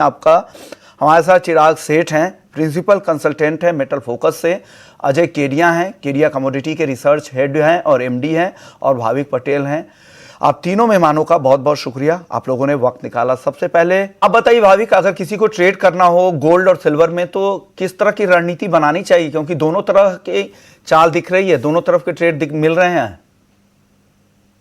आपका हमारे साथ चिराग सेठ हैं, प्रिंसिपल कंसल्टेंट हैं मेटल फोकस से। अजय केडिया हैं, केडिया कमोडिटी के रिसर्च हेड हैं और एमडी हैं, और भाविक पटेल हैं। आप तीनों मेहमानों का बहुत बहुत शुक्रिया, आप लोगों ने वक्त निकाला। सबसे पहले आप बताइए भाविक, अगर किसी को ट्रेड करना हो गोल्ड और सिल्वर में तो किस तरह की रणनीति बनानी चाहिए, क्योंकि दोनों तरह के चाल दिख रही है, दोनों तरफ के ट्रेड मिल रहे हैं।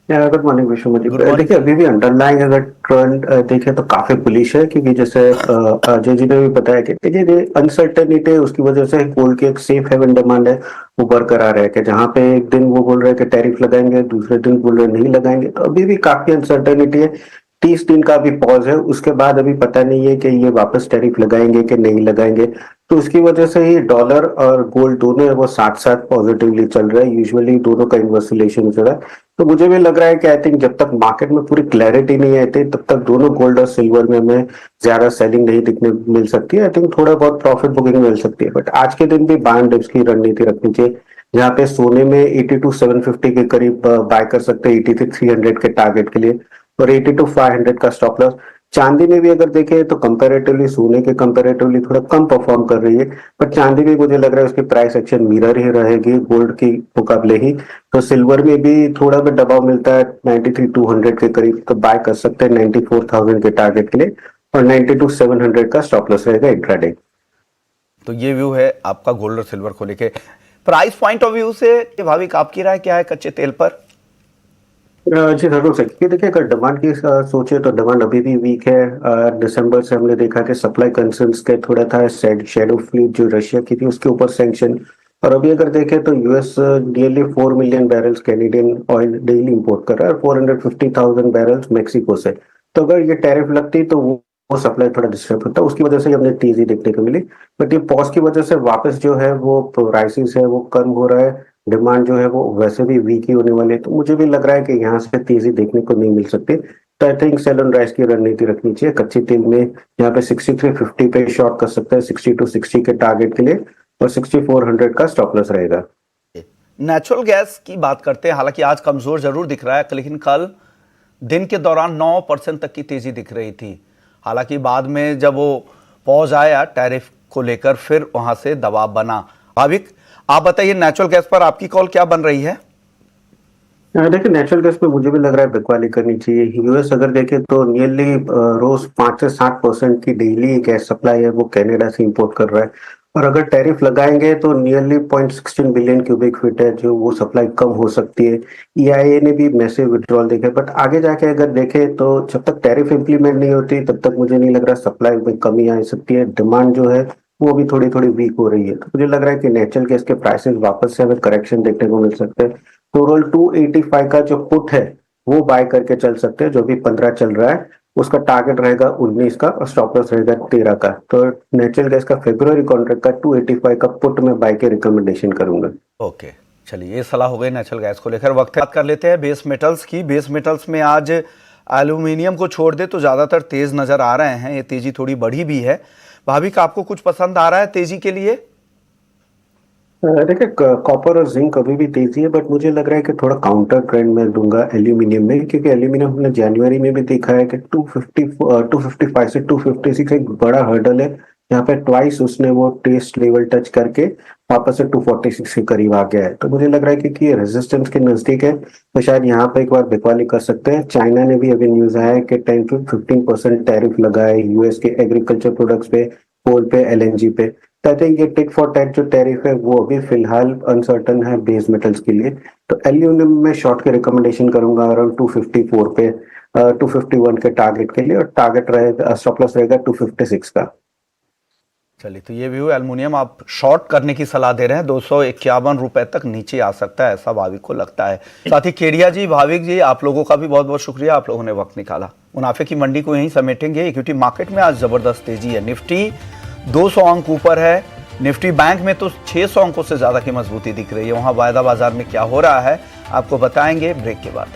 Good morning Vishwamani. Good morning. देखिए अभी भी अंडरलाइंग अगर ट्रेंड देखें तो काफी बुलिश है, क्योंकि जैसे अजय जी ने भी बताया कि देखिए अनसर्टेनिटी उसकी वजह से गोल्ड की एक सेफ हेवन डिमांड है वो बरकरार है, कि जहाँ पे एक दिन वो बोल रहे हैं कि टैरिफ लगाएंगे, दूसरे दिन बोल रहे नहीं लगाएंगे, तो अभी भी काफी अनसर्टेनिटी है। 30 दिन का अभी पॉज है, उसके बाद अभी पता नहीं है कि ये वापस टैरिफ लगाएंगे कि नहीं लगाएंगे। तो उसकी वजह से ही डॉलर और गोल्ड दोनों है वो साथ साथ पॉजिटिवली चल रहा है। यूजुअली दोनों का इन्वर्स रिलेशन चल रहा है। तो मुझे भी लग रहा है कि आई थिंक जब तक मार्केट में पूरी क्लैरिटी नहीं आती तब तक दोनों गोल्ड और सिल्वर में हमें ज्यादा सेलिंग नहीं दिखने मिल सकती है। आई थिंक थोड़ा बहुत प्रॉफिट बुकिंग मिल सकती है, बट आज के दिन भी बाय एंड डिप्स की रणनीति रखनी चाहिए, जहाँ पे सोने में 82,750 के करीब बाय कर सकते हैं 83,300 के टारगेट के लिए, और 82,500 का स्टॉप लॉस। चांदी में भी अगर देखें तो कंपैरेटिवली सोने के कंपैरेटिवली थोड़ा कम परफॉर्म कर रही है, पर चांदी भी मुझे लग रहा है उसकी प्राइस एक्शन मिरर ही रहेगी गोल्ड की मुकाबले ही। तो सिल्वर में भी थोड़ा भी दबाव मिलता है 93,200 के करीब, तो बाय कर सकते हैं 94,000 के टारगेट के लिए, और 92,700 का स्टॉप लॉस रहेगा इंट्राडे। तो ये व्यू है आपका गोल्ड और सिल्वर को लेके। प्राइस पॉइंट ऑफ व्यू से भाविक आपकी राय क्या है कच्चे तेल पर? जी जरूर सर, क्योंकि देखिए अगर डिमांड की सोचे तो डिमांड अभी भी वीक है। दिसंबर से हमने देखा कि सप्लाई कंसर्न्स के थोड़ा था, शेडो फ्लीट जो रशिया की थी उसके ऊपर सैंक्शन, और अभी अगर देखें तो US nearly 4 million barrels Canadian oil daily import कर रहा है, और 450,000 बैरल्स मेक्सिको से। तो अगर ये टैरिफ लगती तो वो सप्लाई थोड़ा डिस्टर्ब होता, उसकी वजह से हमने तेजी देखने को मिली। बट ये पॉज की वजह से वापस जो है वो प्राइसेस है वो कम हो रहा है, डिमांड जो है वो वैसे भी वीक ही होने वाली है। तो मुझे भी लग रहा है कि यहाँ से तेजी देखने को नहीं मिल सकती। तो I think sell on rise की रणनीति रखनी चाहिए कच्चे तेल में। यहाँ पे 6350 पे शॉर्ट कर सकते हैं 6260 के टारगेट के लिए, और 6400 का स्टॉप लॉस रहेगा। नेचुरल गैस की बात करते हैं, हालांकि आज कमजोर जरूर दिख रहा है, लेकिन कल दिन के दौरान 9% तक की तेजी दिख रही थी। हालांकि बाद में जब वो पॉज आया टैरिफ को लेकर, फिर वहां से दबाव बना। भाविक आप बताइए, नेचुरल गैस पर आपकी कॉल क्या बन रही है? देखिए नेचुरल गैस पे मुझे भी लग रहा है बिकवाली करनी चाहिए। यूएस अगर देखें तो नियरली रोज 5 से 7% की डेली गैस सप्लाई है वो कनाडा से इंपोर्ट कर रहा है, और अगर टैरिफ लगाएंगे तो नियरली 0.16 बिलियन क्यूबिक फीट है जो वो सप्लाई कम हो सकती है। ईआईए ने भी मैसिव विड्रॉल देखे, बट आगे जाके अगर देखें तो जब तक टैरिफ इंप्लीमेंट नहीं होती तब तक मुझे नहीं लग रहा सप्लाई में कमी आ सकती है। डिमांड जो है वो भी थोड़ी थोड़ी वीक हो रही है, तो मुझे लग रहा है कि नेचुरल गैस के प्राइसेस वापस से हमें करेक्शन देखने को मिल सकते हैं। तो ओवरऑल 285 का जो पुट है वो बाय करके चल सकते हैं, जो भी 15 चल रहा है उसका टारगेट रहेगा 19 का, और स्टॉप लॉस रहेगा 13 का। तो नेचुरल गैस का फरवरी कॉन्ट्रैक्ट का 285 का पुट में बाय के रिकमेंडेशन करूंगा। ओके, चलिए ये सलाह हो गई नेचुरल गैस को लेकर। वक्त बात कर लेते हैं बेस मेटल्स की। बेस मेटल्स में आज एल्यूमिनियम को छोड़ दे तो ज्यादातर तेज नजर आ रहे हैं, ये तेजी थोड़ी बढ़ी भी है। भाविक आपको कुछ पसंद आ रहा है तेजी के लिए? देखिए कॉपर और जिंक अभी भी तेजी है, बट मुझे लग रहा है कि थोड़ा काउंटर ट्रेंड में दूंगा एल्यूमिनियम में, क्योंकि एल्यूमिनियम हमने जनवरी में भी देखा है कि 255 से 256 एक बड़ा हर्डल है, यहाँ पे ट्वाइस उसने वो टेस्ट लेवल टच करके वापस से 246 के करीब आ गया है। तो मुझे लग रहा है कि ये रेजिस्टेंस के नजदीक है, तो शायद यहाँ पे एक बार बिकवाली कर सकते हैं। चाइना ने भी अभी न्यूज आया है कि 10 to 15% टैरिफ लगा है यूएस के एग्रीकल्चर प्रोडक्ट्स पे, कोल पे, एलएनजी पे। तो आई थिंक ये टिक फॉर टैट जो टैरिफ है वो अभी फिलहाल अनसर्टन है बेस मेटल्स के लिए। तो एल्यूमिनियम में शॉर्ट के रिकमेंडेशन करूंगा अराउंड 254 पे, 251 के टारगेट के लिए, और टारगेट रहेगा स्टॉप लॉस रहेगा 256 का। चलिए, तो ये व्यू एल्युमिनियम आप शॉर्ट करने की सलाह दे रहे हैं, 251 रुपए तक नीचे आ सकता है ऐसा भाविक को लगता है। साथ ही केडिया जी, भाविक जी, आप लोगों का भी बहुत बहुत शुक्रिया, आप लोगों ने वक्त निकाला। मुनाफे की मंडी को यहीं समेटेंगे। इक्विटी मार्केट में आज जबरदस्त तेजी है, निफ्टी 200 अंक ऊपर है, निफ्टी बैंक में तो 600 अंकों से ज्यादा की मजबूती दिख रही है। वहां वायदा बाजार में क्या हो रहा है आपको बताएंगे ब्रेक के बाद।